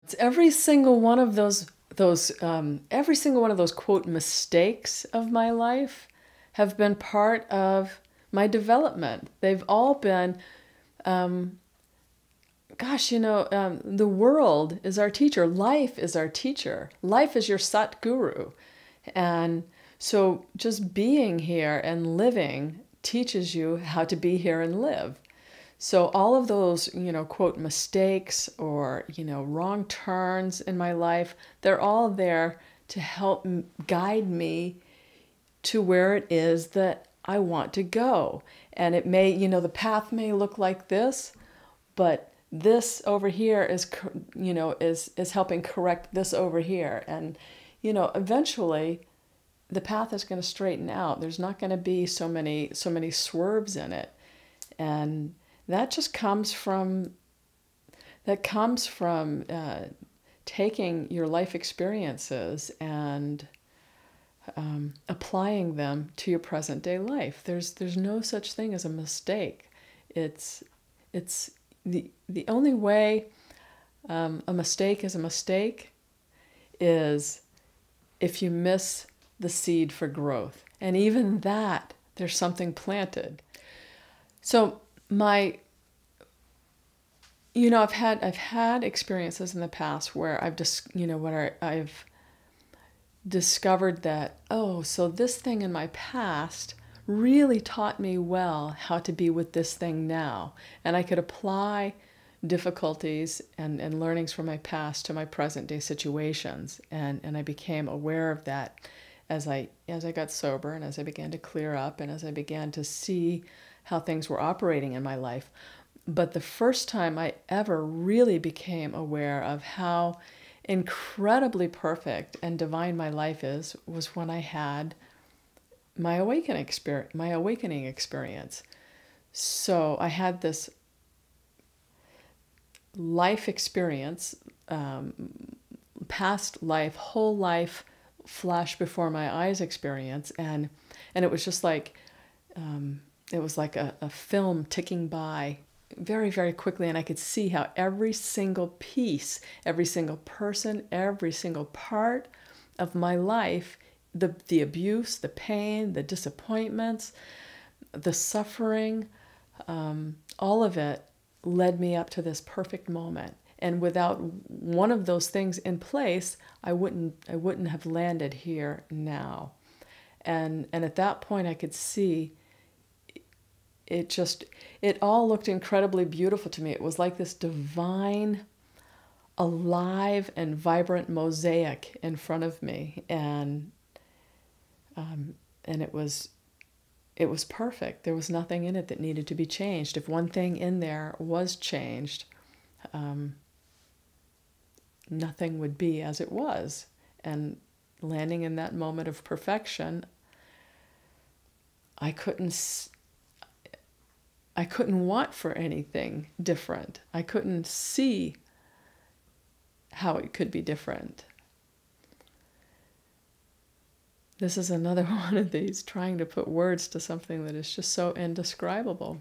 It's every single one of every single one of those quote mistakes of my life have been part of my development. They've all been, the world is our teacher. Life is our teacher. Life is your Sat Guru. And so just being here and living teaches you how to be here and live. So all of those, quote, mistakes or, wrong turns in my life, they're all there to help guide me to where it is that I want to go. And it may, the path may look like this, but this over here is, is helping correct this over here. And, eventually the path is going to straighten out. There's not going to be so many swerves in it. And that just comes from taking your life experiences and applying them to your present day life. There's no such thing as a mistake. It's the only way a mistake is a mistake is if you miss the seed for growth, and even that there's something planted. So I've had experiences in the past where I've discovered that, so this thing in my past really taught me well how to be with this thing now, and I could apply difficulties and learnings from my past to my present day situations, and I became aware of that as I got sober, and as I began to clear up, and as I began to see how things were operating in my life. But the first time I ever really became aware of how incredibly perfect and divine my life is was when I had my awakening experience. So I had this life experience, past life, whole life flash before my eyes experience, and it was just like it was like a film ticking by very, very quickly, and I could see how every single piece, every single person, every single part of my life, the abuse, the pain, the disappointments, the suffering, all of it led me up to this perfect moment. And without one of those things in place, I wouldn't have landed here now. And at that point I could see it all looked incredibly beautiful to me. It was like this divine, alive and vibrant mosaic in front of me, and it was perfect. There was nothing in it that needed to be changed. If one thing in there was changed, nothing would be as it was. And landing in that moment of perfection, I couldn't want for anything different. I couldn't see how it could be different. This is another one of these, trying to put words to something that is just so indescribable.